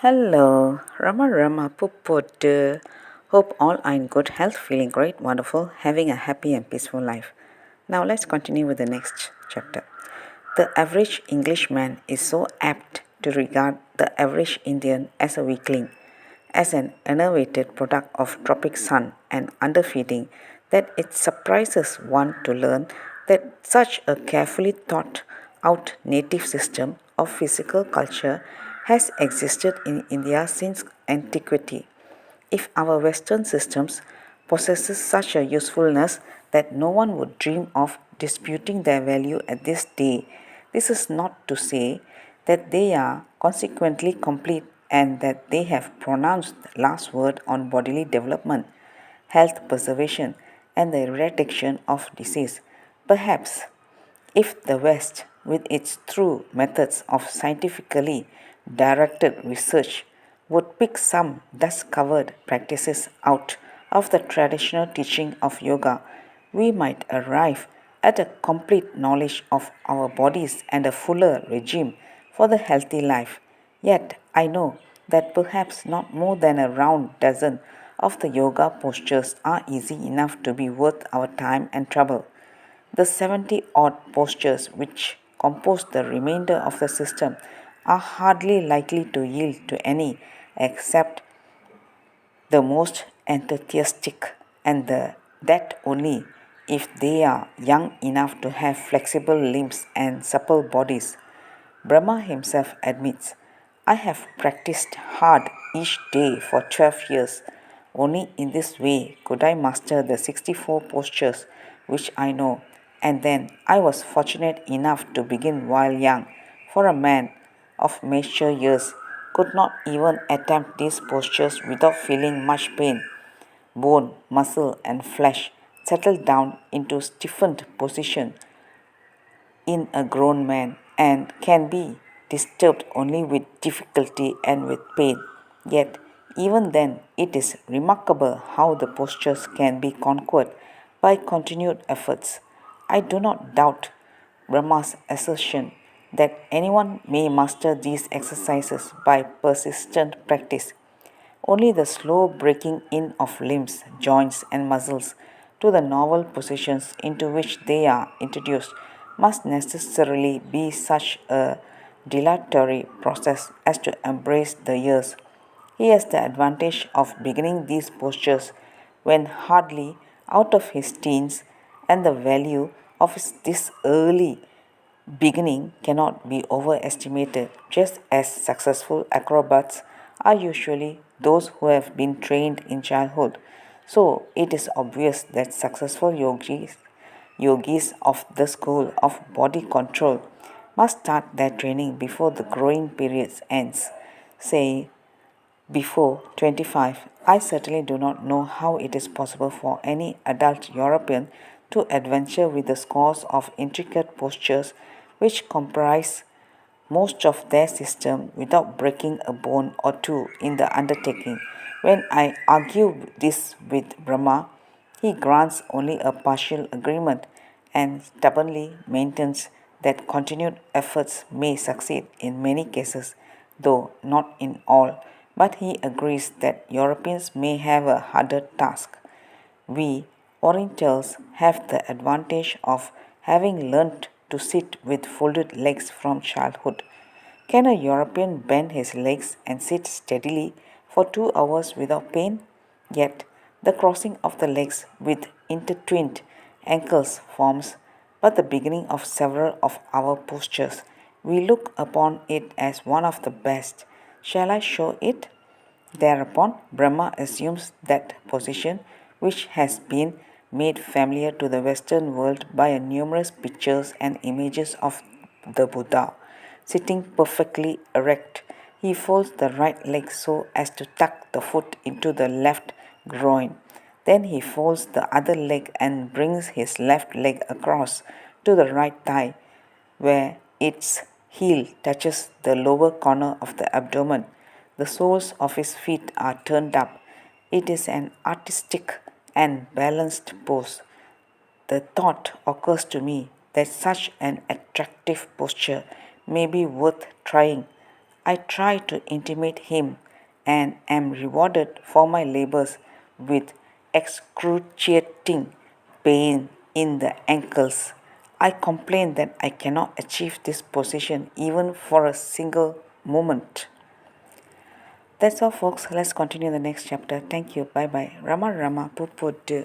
Hello, Rama Rama Puput. Hope all are in good health, feeling great, wonderful, having a happy and peaceful life. Now let's continue with the next chapter. The average Englishman is so apt to regard the average Indian as a weakling, as an enervated product of tropic sun and underfeeding, that it surprises one to learn that such a carefully thought out native system of physical culture has existed in India since antiquity. If our Western systems possesses such a usefulness that no one would dream of disputing their value at this day, this is not to say that they are consequently complete and that they have pronounced the last word on bodily development, health preservation, and the eradication of disease. Perhaps if the West, with its true methods of scientifically directed research, would pick some dust covered practices out of the traditional teaching of yoga, we might arrive at a complete knowledge of our bodies and a fuller regime for the healthy life. Yet I know that perhaps not more than a round dozen of the yoga postures are easy enough to be worth our time and trouble. The 70 odd postures which compose the remainder of the system are hardly likely to yield to any except the most enthusiastic, and that only if they are young enough to have flexible limbs and supple bodies. Brahma himself admits, I have practiced hard each day for 12 years. Only in this way could I master the 64 postures which I know, and then I was fortunate enough to begin while young, for a man of mature years could not even attempt these postures without feeling much pain. Bone, muscle, and flesh settle down into stiffened position in a grown man and can be disturbed only with difficulty and with pain. Yet, even then, it is remarkable how the postures can be conquered by continued efforts. I do not doubt Brahma's assertion that anyone may master these exercises by persistent practice. Only the slow breaking in of limbs, joints, and muscles to the novel positions into which they are introduced must necessarily be such a dilatory process as to embrace the years. He has the advantage of beginning these postures when hardly out of his teens, and the value of this early beginning cannot be overestimated, just as successful acrobats are usually those who have been trained in childhood. So it is obvious that successful yogis of the school of body control must start their training before the growing period ends, say before 25. I certainly do not know how it is possible for any adult European to adventure with the scores of intricate postures which comprise most of their system without breaking a bone or two in the undertaking. When I argue this with Brahma, he grants only a partial agreement and stubbornly maintains that continued efforts may succeed in many cases, though not in all, but he agrees that Europeans may have a harder task. We Orientals have the advantage of having learnt to sit with folded legs from childhood. Can a European bend his legs and sit steadily for 2 hours without pain? Yet, the crossing of the legs with intertwined ankles forms but the beginning of several of our postures. We look upon it as one of the best. Shall I show it? Thereupon, Brahma assumes that position, which has been made familiar to the Western world by numerous pictures and images of the Buddha. Sitting perfectly erect, he folds the right leg so as to tuck the foot into the left groin. Then he folds the other leg and brings his left leg across to the right thigh, where its heel touches the lower corner of the abdomen. The soles of his feet are turned up. It is an artistic and balanced pose. The thought occurs to me that such an attractive posture may be worth trying. I try to intimidate him and am rewarded for my labors with excruciating pain in the ankles. I complain that I cannot achieve this position even for a single moment. That's all, folks. Let's continue the next chapter. Thank you. Bye bye. Rama Rama Pupudu.